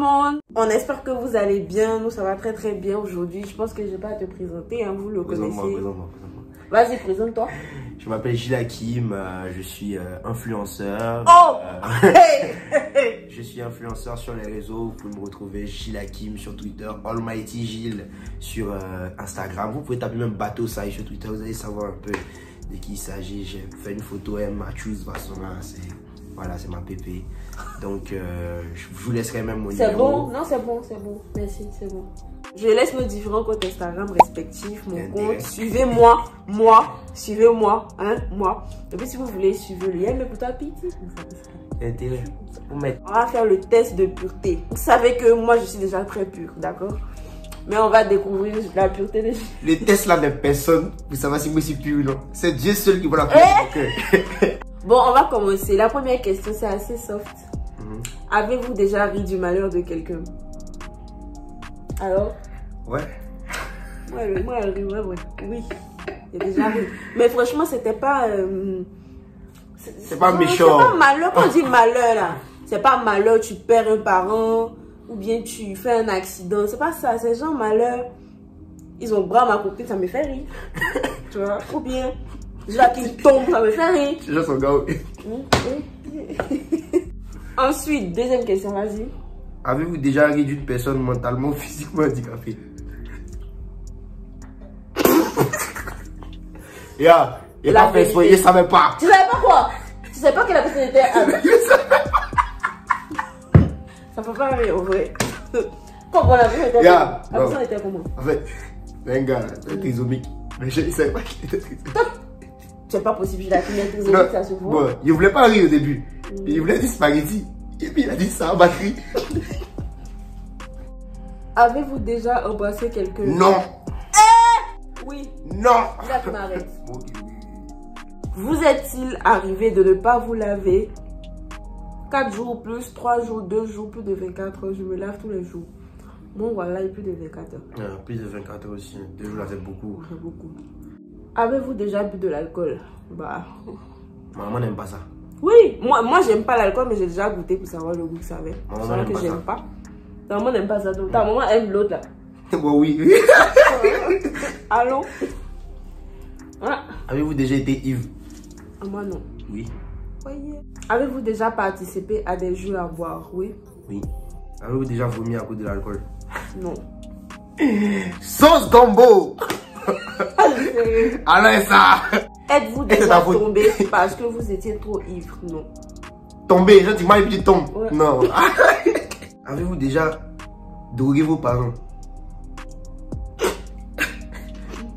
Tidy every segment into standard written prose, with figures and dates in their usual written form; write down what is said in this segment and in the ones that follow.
monde. On espère que vous allez bien. Nous, ça va très très bien aujourd'hui. Je pense que je vais pas te présenter, hein, vous le connaissez. Présente-moi. Vas-y, présente-toi. Je m'appelle Gilles Hakim, je suis influenceur. Oh Je suis influenceur sur les réseaux. Vous pouvez me retrouver Gilles Hakim sur Twitter, Almighty Gilles sur Instagram. Vous pouvez taper même Bateau Sai sur Twitter, vous allez savoir un peu de qui il s'agit. J'ai fait une photo Matthews Vassona, voilà, c'est ma pépé. Donc je vous laisserai même mon numéro. C'est bon? Non, c'est bon. Merci, c'est bon. Je laisse nos différents comptes Instagram respectifs, mon compte. Suivez-moi, suivez-moi, hein, moi. Et puis si vous voulez suivre le lien, le bouton petit. Intérêt. On va faire le test de pureté. Vous savez que moi je suis déjà très pure, d'accord? Mais on va découvrir la pureté des... Le test là de personne, vous savez si moi je suis pure ou non. C'est Dieu seul qui va la pureté. Bon, on va commencer. La première question, c'est assez soft. Avez-vous déjà ri du malheur de quelqu'un? Alors? Ouais. Moi, ouais. Oui. J'ai déjà ri. Mais franchement, c'était pas... c'est pas méchant. C'est pas malheur. Quand on dit malheur, là, c'est pas malheur, tu perds un parent ou bien tu fais un accident. C'est pas ça. C'est genre malheur. Ils ont bras ma copine, ça me fait rire. Tu vois? Ou bien... Déjà qu'il tombe, ça me fait rire. C'est juste son gars. Ensuite, deuxième question, vas-y. Avez-vous déjà ri d'une personne mentalement ou physiquement handicapée? Il pas fait exprès, il savait pas. Tu savais pas quoi? Tu savais pas que la personne était... Ça peut pas rire, en vrai. Quand on l'a vu, la personne était comment? En fait, c'est un gars, trisomique. Mais je ne savais pas qu'il était trisomique. C'est pas possible, il a fini trisomique, ça se voit. Bon, il voulait pas rire au début. Il voulait dire spaghetti. Et puis il a dit ça en batterie. Avez-vous déjà embrassé quelqu'un? Non. Oui. Non. Là, tu m'arrêtes. Vous est-il arrivé de ne pas vous laver 4 jours plus, 3 jours, 2 jours, plus de 24 heures? Je me lave tous les jours. Bon, voilà, il y a plus de 24 heures. Plus de 24 heures aussi. 2 jours, là, c'est beaucoup. C'est beaucoup. Avez-vous déjà bu de l'alcool? Bah. Maman n'aime pas ça. Oui, moi j'aime pas l'alcool, mais j'ai déjà goûté pour savoir le goût que ça avait. Maman n'aime que j'aime pas. Ta maman n'aime pas ça. Donc ta maman aime l'autre là. Bon, oui. Allô? Ah. Avez-vous déjà été ivre? Moi non. Oui. Voyez. Avez-vous déjà participé à des jeux à boire? Oui. Oui. Avez-vous déjà vomi à cause de l'alcool? Non. Sauce gombo. Alors ça. Êtes-vous déjà tombé parce que vous étiez trop ivre? Non. Tombé, je dis mal et puis tu tombes. Ouais. Non. Avez-vous déjà drogué vos parents?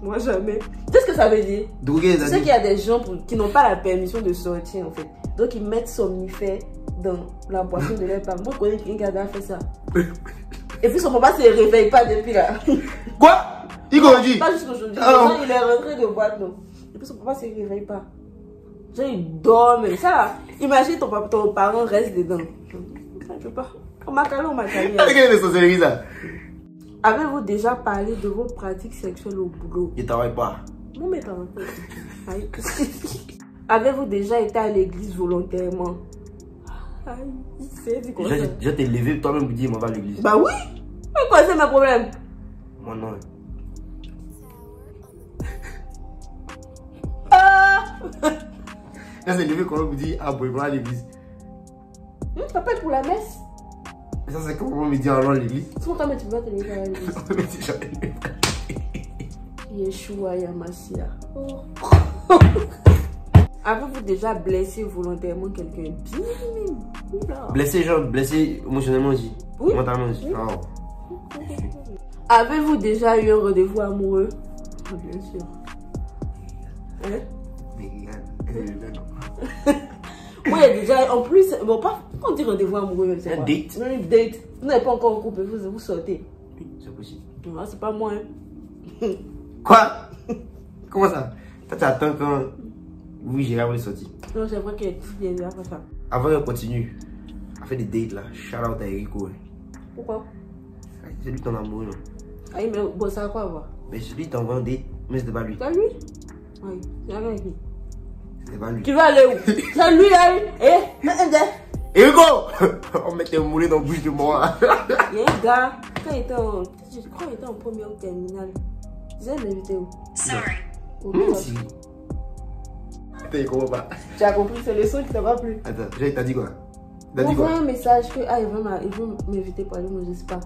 Moi jamais. Qu'est-ce que ça veut dire? Droguer, tu sais qu'il y a des gens qui n'ont pas la permission de sortir en fait. Donc ils mettent somnifère dans la boisson de leur parents. Moi je connais quelqu'un qui a fait ça. Et puis son papa ne se réveille pas depuis là. Quoi? Il dit? Pas jusqu'aujourd'hui. Il est rentré de boîte, non. Et puis son papa ne se réveille pas. Genre il dort même. Ça là, imagine ton parent reste dedans. Je peux pas. On m'a calé. Avez-vous déjà parlé de vos pratiques sexuelles au boulot? Je ne travaille pas. Non mais travaille pas. Avez-vous déjà été à l'église volontairement? Je t'ai levé toi-même pour dire on va à l'église. Bah oui. Mais quoi c'est mes problèmes? Moi non. Là c'est levé quand on me dit ah bon on va à l'église. Ça peut être pour la messe. Mais ça c'est comment on me dit en allant à l'église. C'est pourquoi tu vas te lever à l'église. On me dit jamais. Yeshua Yamasia. Avez-vous déjà blessé volontairement quelqu'un? Blessé genre, blessé émotionnellement aussi. Oui. Mentalement aussi. Oui. Oh. Avez-vous déjà eu un rendez-vous amoureux? Bien sûr. Hein? Oui, déjà, en plus, bon, pas quand on dit rendez-vous amoureux, même c'est un quoi? date. Non, une date. Vous n'êtes pas encore en couple, vous sortez. Oui, c'est possible. Non, c'est pas moi. Hein. Quoi? Comment ça? Toi, tu attends quand vous gérez avant de sortir. Non, c'est vrai qu'elle est déjà fait ça. Avant qu'on continue, à faire des dates là, shout out à Erico. Pourquoi? C'est lui ton amour, non? Ah oui, mais bon, ça a quoi à voir? Mais c'est lui qui t'envoie un date, mais c'était pas lui. C'est lui? Oui, c'est rien avec lui. C'était pas lui. Tu vas aller où? C'est lui, là, eh? Hugo! On mettait un moulet dans la bouche de moi. Il y a un gars, quand il était en. Je crois qu'il était en première ou terminale. Vous avez m'invité où? Sorry. Si. Attends, il comprend pas. Tu as compris, c'est le son qui t'a pas plu. Attends, t'as dit quoi? T'as dit Envoie quoi? un message que il veut m'inviter pour aller manger spa.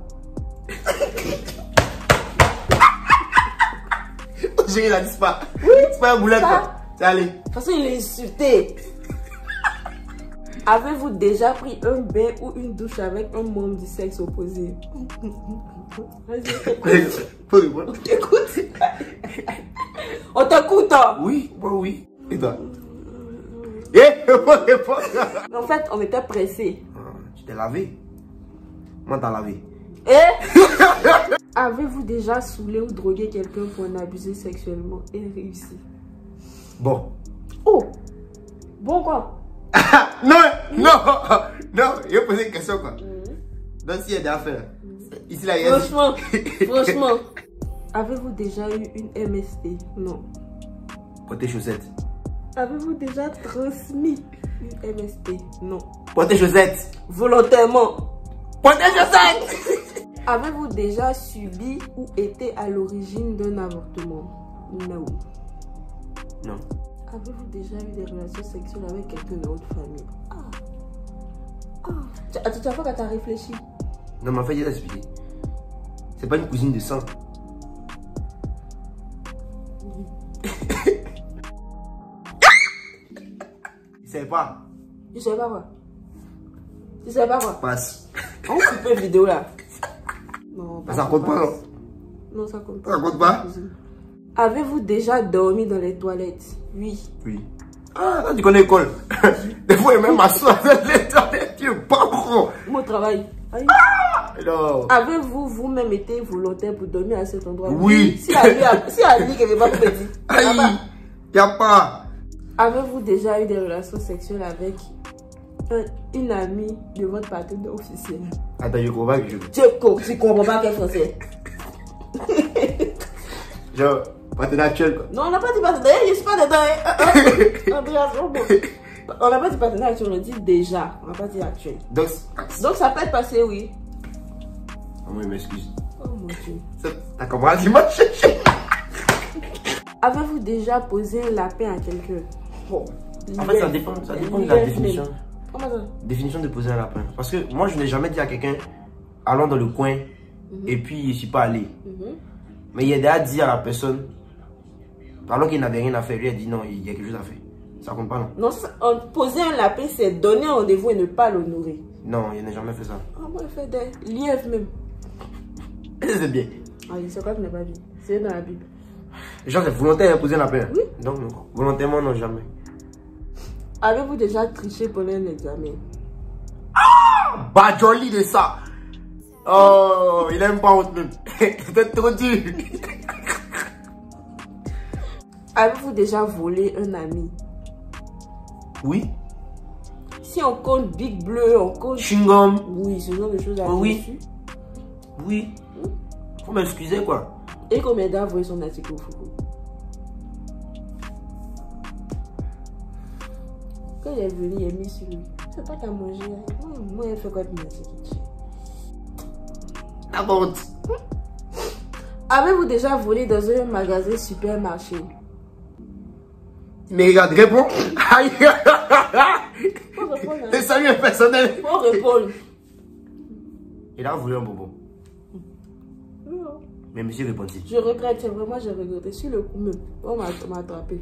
J'ai il a dit pas. Oui. C'est pas un boulet Ça. quoi. C'est allé. De toute façon, il est insulté. Avez-vous déjà pris un bain ou une douche avec un membre du sexe opposé? Vas-y, Faut répondre. on t'écoute. On t'écoute. Oui, moi oui. Et toi? Eh, faut répondre. En fait, on était pressés. Tu t'es lavé? Moi, t'as lavé. Et avez-vous déjà saoulé ou drogué quelqu'un pour en abuser sexuellement et réussi? Bon. Oh! Bon quoi? Non, il a posé une question quoi. Donc s'il y a des affaires, ici là il y a Franchement, avez-vous déjà eu une MST? Non. Porter chaussettes. Avez-vous déjà transmis une MST? Non. Porter chaussettes. Volontairement. Porter chaussettes. Avez-vous déjà subi ou été à l'origine d'un avortement? Non. Non. Avez-vous déjà eu des relations sexuelles avec quelqu'un de votre famille? Tu as fois quand tu as réfléchi? Non, mais en fait, il a expliqué. C'est pas une cousine de sang. Il savait pas. Je savais pas quoi. Tu savais pas quoi? Passe. On coupe une vidéo là. Non, Ça compte pas, non? Non, ça compte pas. Ça compte pas? Avez-vous déjà dormi dans les toilettes? Oui. Oui. Ah, là, tu connais l'école. Des fois, il même m'assoit dans les toilettes. Tu es pas gros. Mon travail. Aïe. Non. Avez-vous vous-même été volontaire pour dormir à cet endroit? Oui. Si elle dit qu'elle n'est pas prédit. Aïe. Y'a pas. Avez-vous déjà eu des relations sexuelles avec une amie de votre partenaire officiel? Attends, je comprends que je... Tu comprends pas quel français? Genre, partenaire actuel quoi. Non, on n'a pas dit partenaire, je suis pas dedans. Andreas, on n'a pas dit partenaire actuel, on a dit déjà. On n'a pas dit actuel. Donc Ça peut être passé, oui. Oh, oui, m'excuse. Oh mon Dieu. T'as compris l'image? Avez-vous déjà posé un lapin à quelqu'un? Bon. En fait, ça dépend de la définition. Comment ça? Définition de poser un lapin. Parce que moi, je n'ai jamais dit à quelqu'un, allons dans le coin, et puis je suis pas allé. Mais il a dit à la personne, alors qu'il n'avait rien à faire, lui a dit non, il y a quelque chose à faire. Ça compte pas, non? Non, poser un lapin, c'est donner un rendez-vous et ne pas l'honorer. Non, il n'a jamais fait ça. Ah, moi, il fait des lièvres même. C'est bien. Ah, c'est quoi que je n'ai pas vu? C'est dans la Bible. Genre, c'est volontaire de poser un lapin? Oui. Donc, non. Volontairement, non, jamais. Avez-vous déjà triché pendant un examen? Bah, joli de ça. Oh, il aime pas honte même. C'était trop dur. Avez-vous déjà volé un ami? Oui. Si on compte Big Bleu, on compte... Chewing-gum. Oui, ce genre de choses à Oui. Oui. Faut m'excuser quoi. Et combien d'heures voyez son article au Foucault? Quand il est venu, il est mis sur lui. C'est pas qu'à manger. Moi, il fait quoi de merci. La honte. Avez-vous déjà volé dans un magasin supermarché? Mais regarde, réponds. Aïe. Faut répondre. Tes saluts personnels. Faut répondre. Il a voulu un bonbon. Non. Mais monsieur répondit. Je regrette, c'est vraiment, j'ai regretté. Sur le coup même, on m'a attrapé.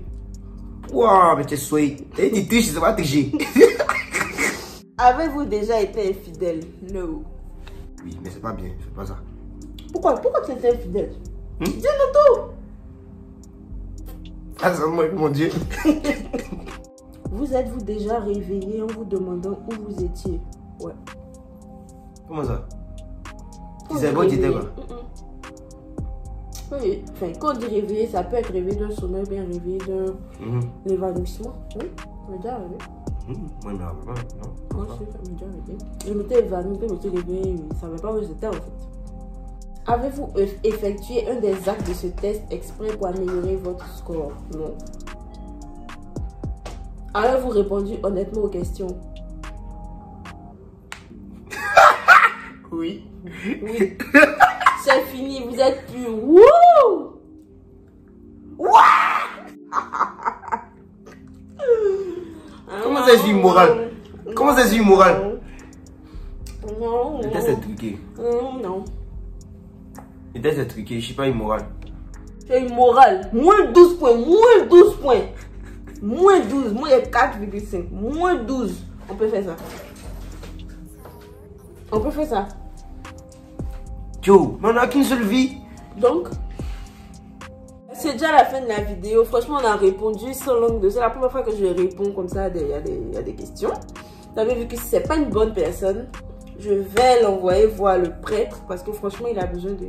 Waouh, mais tu es souillé. Tu triches, ça va tricher. Avez-vous déjà été infidèle? Non. Oui, mais c'est pas bien, fais pas ça. Pourquoi tu étais infidèle? Dis-nous tout. Ah, ça moi, mon Dieu. Vous êtes-vous déjà réveillé en vous demandant où vous étiez? Ouais. Comment ça? Tu sais pas où tu étais quoi? Oui, enfin, quand on dit réveillé, ça peut être réveillé d'un sommeil, bien réveillé d'un évanouissement. Oui, ça m'est déjà arrivé. Oui, mais non. Moi, ça m'est déjà arrivé. Je m'étais évanouie, je m'étais réveillée, je ne savais pas où j'étais en fait. Avez-vous effectué un des actes de ce test exprès pour améliorer votre score? Non. Avez-vous répondu honnêtement aux questions? Oui. Oui. C'est fini, vous êtes plus. Wouh! Comment ça, c'est immoral? Comment ça, c'est immoral? Non. Le test est truqué. Non. Le test est truqué, je suis pas immoral. C'est immoral. Moins 12 points. Moins 12 points. Moins 12. Moi, il y a 4,5. Moins 12. On peut faire ça. On peut faire ça. Yo, mais on n'a qu'une seule vie. Donc, c'est déjà la fin de la vidéo. Franchement, on a répondu sans langue de. C'est la première fois que je réponds comme ça à des questions. Vous avez vu que si c'est pas une bonne personne, je vais l'envoyer voir le prêtre parce que franchement, il a besoin de.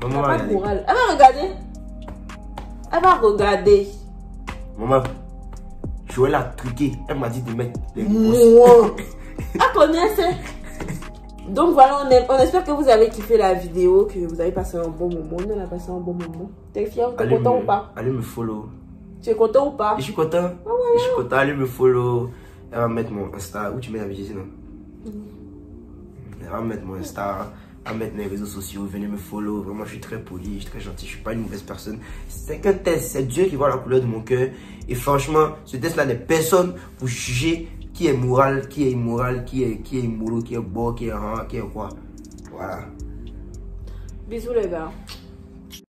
Maman, pas de morale. Elle va regarder. Elle va regarder. Maman, Joël a truqué. Elle m'a dit de mettre des Moi. Elle connaît ça. Donc voilà, on espère que vous avez kiffé la vidéo, que vous avez passé un bon moment. Nous, on a passé un bon moment. T'es fier? T'es content ou pas? Allez me follow. Tu es content ou pas? Je suis content. Ah ouais, Je suis content. Allez me follow. Elle va mettre mon Insta. Où tu mets la vidéo sinon? Elle va mettre mon Insta. Elle va mettre mes réseaux sociaux. Venez me follow. Vraiment, je suis très poli. Je suis très gentil. Je suis pas une mauvaise personne. C'est qu'un test. C'est Dieu qui voit la couleur de mon cœur. Et franchement, ce test-là n'est personne pour juger qui est moral, qui est immoral, qui est immoraux, qui est beau, qui est quoi. Voilà. Bisous les gars.